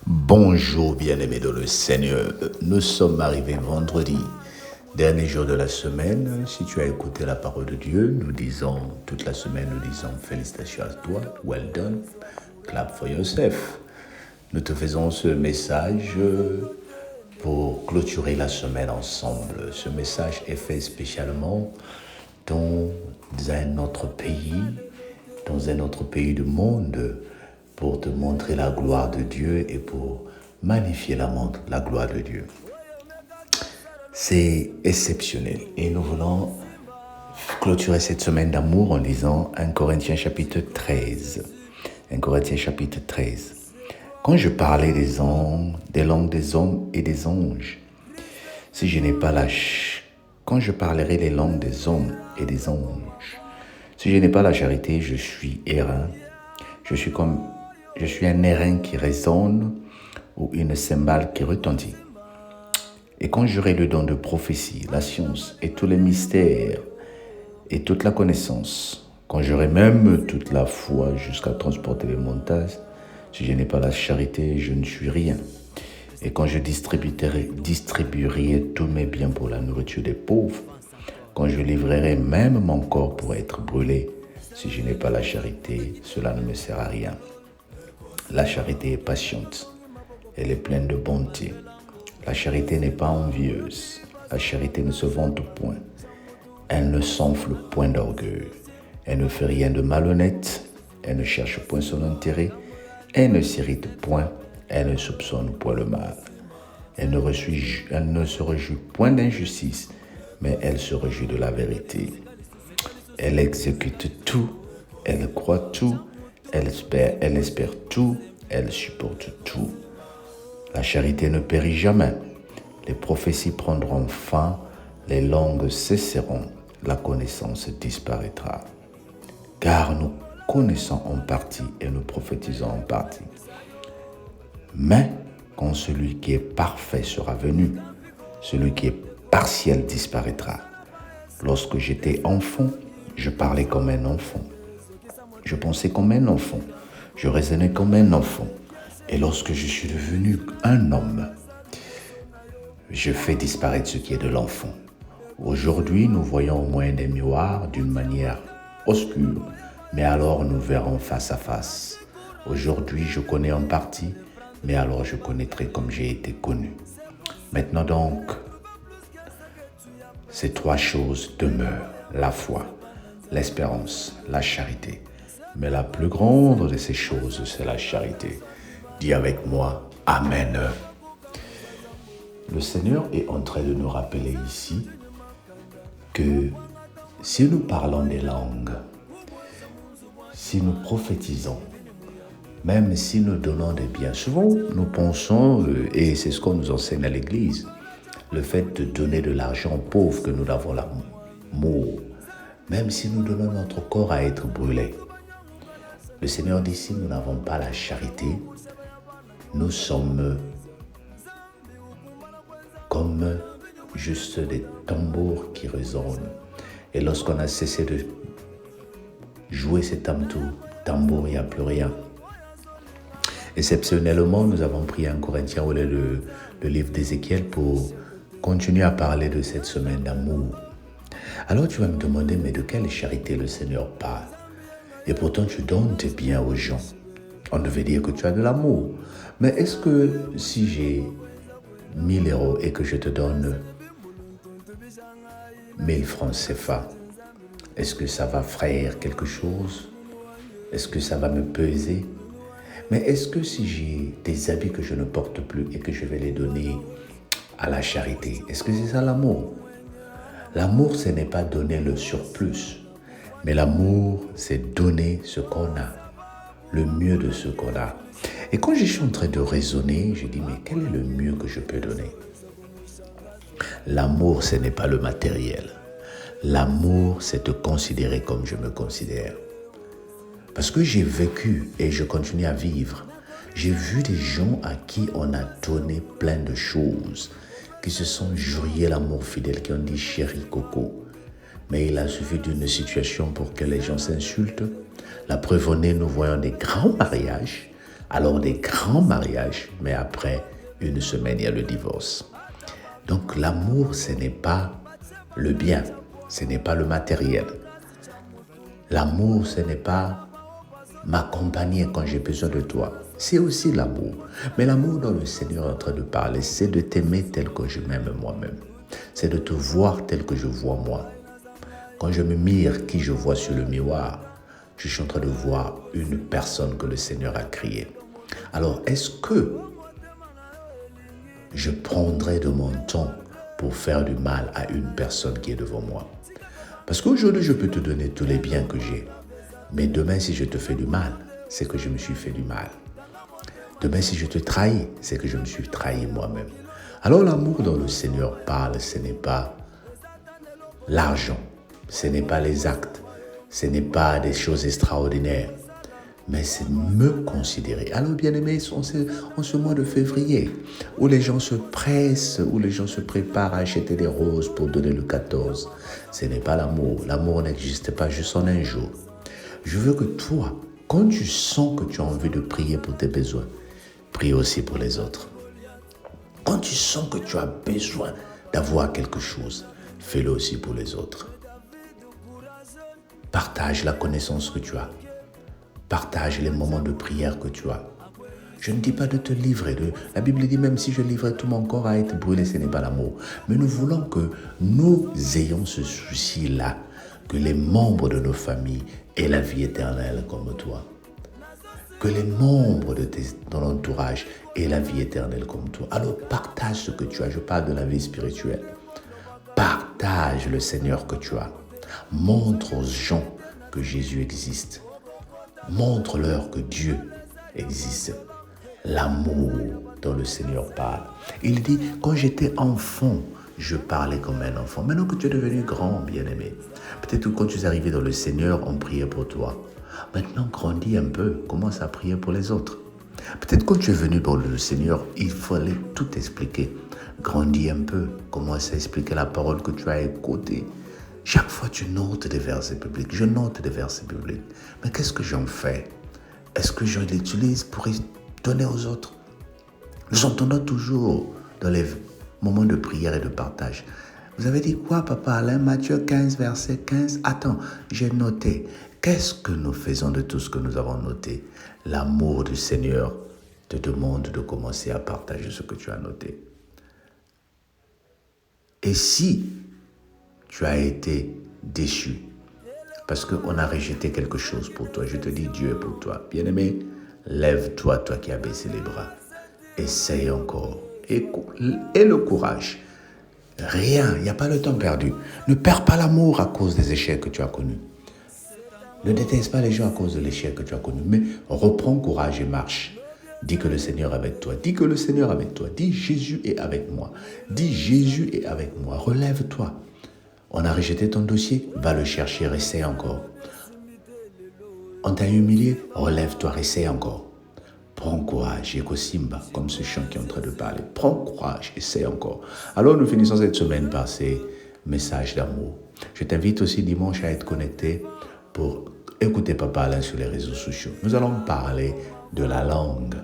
Bonjour bien-aimés dans le Seigneur, nous sommes arrivés vendredi, dernier jour de la semaine. Si tu as écouté la parole de Dieu, nous disons toute la semaine, nous disons félicitations à toi, well done, clap for yourself. Nous te faisons ce message pour clôturer la semaine ensemble. Ce message est fait spécialement dans un autre pays du monde, pour te montrer la gloire de Dieu et pour magnifier la gloire de Dieu. C'est exceptionnel. Et nous voulons clôturer cette semaine d'amour en lisant 1 Corinthiens chapitre 13. 1 Corinthiens chapitre 13. Quand je parlais des langues des hommes et des anges, si je n'ai pas quand je parlerai des langues des hommes et des anges, si je n'ai pas la charité, je suis airain. Je suis un airain qui résonne ou une cymbale qui retentit. Et quand j'aurai le don de prophétie, la science et tous les mystères et toute la connaissance, quand j'aurai même toute la foi jusqu'à transporter les montagnes, si je n'ai pas la charité, je ne suis rien. Et quand je distribuerai tous mes biens pour la nourriture des pauvres, quand je livrerai même mon corps pour être brûlé, si je n'ai pas la charité, cela ne me sert à rien. La charité est patiente, elle est pleine de bonté. La charité n'est pas envieuse, la charité ne se vante point, elle ne s'enfle point d'orgueil, elle ne fait rien de malhonnête, elle ne cherche point son intérêt, elle ne s'irrite point, elle ne soupçonne point le mal. Elle ne se réjouit point d'injustice, mais elle se réjouit de la vérité. Elle exécute tout, elle croit tout, elle espère tout, elle supporte tout. La charité ne périt jamais. Les prophéties prendront fin, les langues cesseront, la connaissance disparaîtra. Car nous connaissons en partie et nous prophétisons en partie. Mais quand celui qui est parfait sera venu, celui qui est partiel disparaîtra. Lorsque j'étais enfant, je parlais comme un enfant. Je pensais comme un enfant. Je raisonnais comme un enfant. Et lorsque je suis devenu un homme, je fais disparaître ce qui est de l'enfant. Aujourd'hui, nous voyons au moins des miroirs d'une manière obscure, mais alors nous verrons face à face. Aujourd'hui, je connais en partie, mais alors je connaîtrai comme j'ai été connu. Maintenant donc, ces trois choses demeurent, la foi, l'espérance, la charité. Mais la plus grande de ces choses, c'est la charité. Dis avec moi, Amen. Le Seigneur est en train de nous rappeler ici que si nous parlons des langues, si nous prophétisons, même si nous donnons des biens, souvent nous pensons, et c'est ce qu'on nous enseigne à l'église, le fait de donner de l'argent aux pauvres, que nous avons l'amour, même si nous donnons notre corps à être brûlé. Le Seigneur dit, si nous n'avons pas la charité, nous sommes comme juste des tambours qui résonnent. Et lorsqu'on a cessé de jouer ces tambours, il n'y a plus rien. Exceptionnellement, nous avons pris 1 Corinthiens ou le livre d'Ézéchiel pour continuer à parler de cette semaine d'amour. Alors tu vas me demander, mais de quelle charité le Seigneur parle? Et pourtant tu donnes tes biens aux gens. On devait dire que tu as de l'amour. Mais est-ce que si j'ai 1000 euros et que je te donne 1000 francs CFA, est-ce que ça va faire quelque chose? Est-ce que ça va me peser? Mais est-ce que si j'ai des habits que je ne porte plus et que je vais les donner à la charité, est-ce que c'est ça l'amour? L'amour, ce n'est pas donner le surplus, mais l'amour, c'est donner ce qu'on a, le mieux de ce qu'on a. Et quand je suis en train de raisonner, je dis, mais quel est le mieux que je peux donner? L'amour, ce n'est pas le matériel. L'amour, c'est te considérer comme je me considère. Parce que j'ai vécu et je continue à vivre. J'ai vu des gens à qui on a donné plein de choses, qui se sont jurés l'amour fidèle, qui ont dit chéri coco. Mais il a suffi d'une situation pour que les gens s'insultent. La preuve en est, nous voyons des grands mariages Alors des grands mariages, mais après une semaine, il y a le divorce. Donc l'amour, ce n'est pas le bien, ce n'est pas le matériel. L'amour, ce n'est pas m'accompagner quand j'ai besoin de toi. C'est aussi l'amour. Mais l'amour dont le Seigneur est en train de parler, c'est de t'aimer tel que je m'aime moi-même. C'est de te voir tel que je vois moi. Quand je me mire qui je vois sur le miroir, je suis en train de voir une personne que le Seigneur a créée. Alors, est-ce que je prendrai de mon temps pour faire du mal à une personne qui est devant moi? Parce qu'aujourd'hui, je peux te donner tous les biens que j'ai. Mais demain, si je te fais du mal, c'est que je me suis fait du mal. Demain, si je te trahis, c'est que je me suis trahi moi-même. Alors, l'amour dont le Seigneur parle, ce n'est pas l'argent, ce n'est pas les actes, ce n'est pas des choses extraordinaires, mais c'est me considérer. Alors, bien-aimés, en ce mois de février, où les gens se pressent, où les gens se préparent à acheter des roses pour donner le 14, ce n'est pas l'amour. L'amour n'existe pas juste en un jour. Je veux que toi, quand tu sens que tu as envie de prier pour tes besoins, prie aussi pour les autres. Quand tu sens que tu as besoin d'avoir quelque chose, fais-le aussi pour les autres. Partage la connaissance que tu as. Partage les moments de prière que tu as. Je ne dis pas de te livrer. La Bible dit même si je livrais tout mon corps à être brûlé, ce n'est pas l'amour. Mais nous voulons que nous ayons ce souci-là, que les membres de nos familles aient la vie éternelle comme toi. Que les membres de ton entourage aient la vie éternelle comme toi. Alors partage ce que tu as. Je parle de la vie spirituelle. Partage le Seigneur que tu as. Montre aux gens que Jésus existe. Montre-leur que Dieu existe. L'amour dont le Seigneur parle. Il dit, quand j'étais enfant, je parlais comme un enfant. Maintenant que tu es devenu grand, bien-aimé, peut-être que quand tu es arrivé dans le Seigneur, on priait pour toi. Maintenant, grandis un peu, commence à prier pour les autres. Peut-être quand tu es venu dans le Seigneur, il fallait tout expliquer. Grandis un peu, commence à expliquer la parole que tu as écoutée. Chaque fois, tu notes des versets bibliques. Je note des versets bibliques. Mais qu'est-ce que j'en fais? Est-ce que je l'utilise pour donner aux autres? Nous entendons toujours dans les moments de prière et de partage. Vous avez dit quoi, Papa Alain? Matthieu 15, verset 15. Attends, j'ai noté. Qu'est-ce que nous faisons de tout ce que nous avons noté? L'amour du Seigneur te demande de commencer à partager ce que tu as noté. Et si tu as été déçu parce qu'on a rejeté quelque chose pour toi, je te dis Dieu est pour toi. Bien-aimé, lève-toi, toi qui as baissé les bras. Essaye encore. Et le courage. Rien, il n'y a pas le temps perdu. Ne perds pas l'amour à cause des échecs que tu as connus. Ne déteste pas les gens à cause de l'échec que tu as connu, mais reprends courage et marche. Dis que le Seigneur est avec toi. Dis que le Seigneur est avec toi. Dis Jésus est avec moi. Dis Jésus est avec moi. Relève-toi. On a rejeté ton dossier, va le chercher, essaie encore. On t'a humilié, relève-toi, essaie encore. Prends courage, Eko Simba, comme ce chant qui est en train de parler. Prends courage, essaie encore. Alors nous finissons cette semaine par ces messages d'amour. Je t'invite aussi dimanche à être connecté pour écouter Papa Alain sur les réseaux sociaux. Nous allons parler de la langue.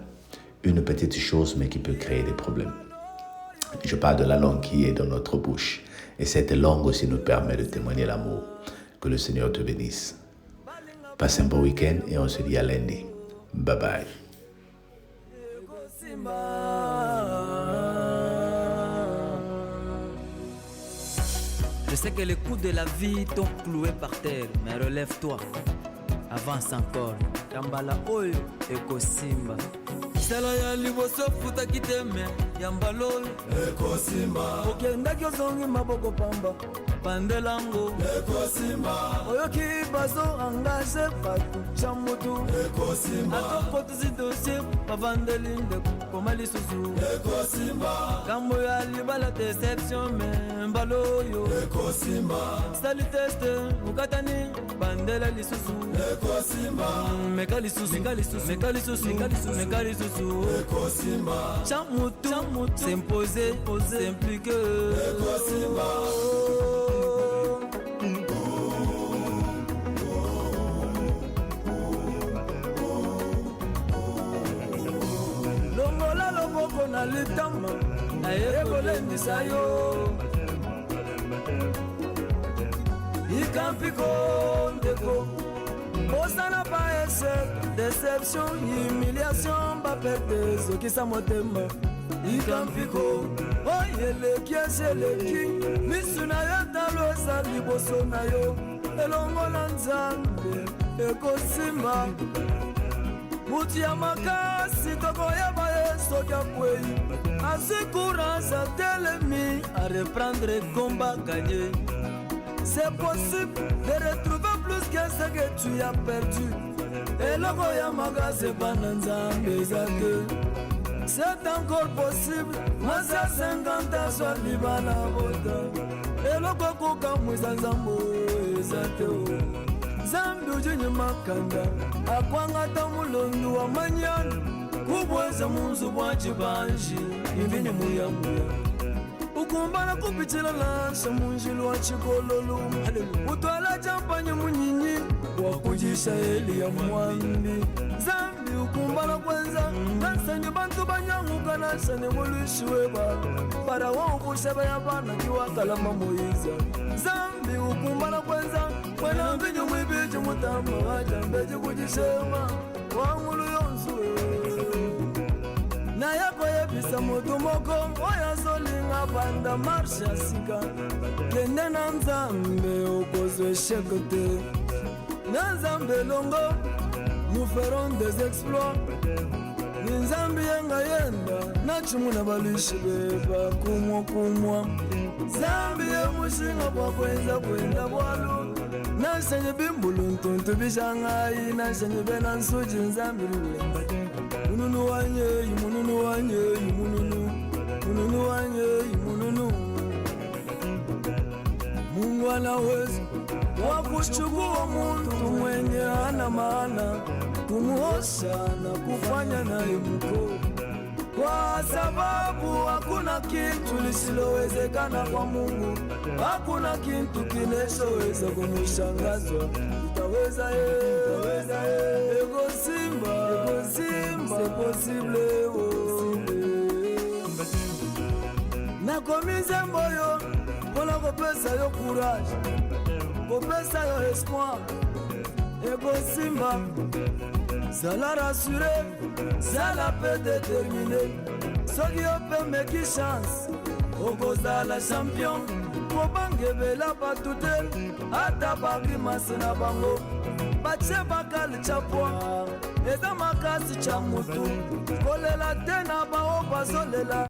Une petite chose, mais qui peut créer des problèmes. Je parle de la langue qui est dans notre bouche. Et cette langue aussi nous permet de témoigner l'amour. Que le Seigneur te bénisse. Passe un bon week-end et on se dit à lundi. Bye bye. Je sais que les coups de la vie t'ont cloué par terre, mais relève-toi, avance encore. Yambala oyo Eko Simba. Sala ya liboso futa kiteme yambalol Eko Simba. Okendaki ozongi maboko pamba pandelango Eko Simba. Oyoki bazo engage batu chamutu Eko Simba. Atoko tuzidosie pavandelinde koma lisusu Eko Simba. Kambo ya libala deception me mbaloyo Eko Simba. Sali teste ukatani bandela lisusu Eko Simba. Meka lisusu meka lisusu Eko Simba. Chamutu s'imposer, s'impliquer Eko Simba. moko na litama naye kolendisa yo ikampiko ndeko osana pa échec déception humiliation baperte ezokisa motema ikampiko oyeleki ezeleki misu na yo talo eza liboso na yo elongola nzambe ekosimba mutu ya makasi tokoyeba ye soki akwei azwi courage atelemi a reprendre combat gagné. C'est possible de retrouver plus que ce que tu as perdu. Eloko ya magase bana nzambe ezate. C'est encore possible. Masa 50 ans soit libana bota. Eloko koka mwiza nzambo ezate o. Zambi ujinye makanda. Akwanga tamulondo wa manyana. Kubweza munzu bwachibanji. Invini muya muya. Ukumbana kupitila lansa munjilu wa chikololu. Utwala champanye munyinyi wakujisha eli ya mwambi. Zambi ukumbana kwenza nansanye bantu banyanguka nansanye mulushi weba para waubusha ya bana kiwa kalama Moiza. Zambi ukumbana kwenza mwena mbinyo mwibiji mutamba wajambeji kujishema wangulu yonzuwe na yako yebisa mutu moko oya zolinga banda marshe ya sika kende na nzambe okozwe esheke te na nzambe longo nous ferons des exploits ni nzambe yenga yenda na chimu na balushi beba kumwa nzambe ye mushinga bwakwenza kwenda bwalu nashanye bimbulu ntuntu bishangayi nashanye bena nsuji nzambe ruwemba mununu wanye mununu wanye mununu wanye mununu Mungu anaweza wakuchukua muntu mwenye hana maana kumuosha na kufanya naye mkuu, kwa sababu hakuna kitu lisilowezekana kwa Mungu. Hakuna kitu kinachoweza kumushangaza. Utaweza ego simba c'est possible nakomize mboyo mpona kopesa yo courage, kopesa yo espoir. Ego simba zala rassuré, zala pe déterminé. Soki yo pe meki chance okozala champion. Kobangebela batu te ata bakimasi na bango batie bakali chapwa eza makasi cha mutu kolela te na bao bazolela.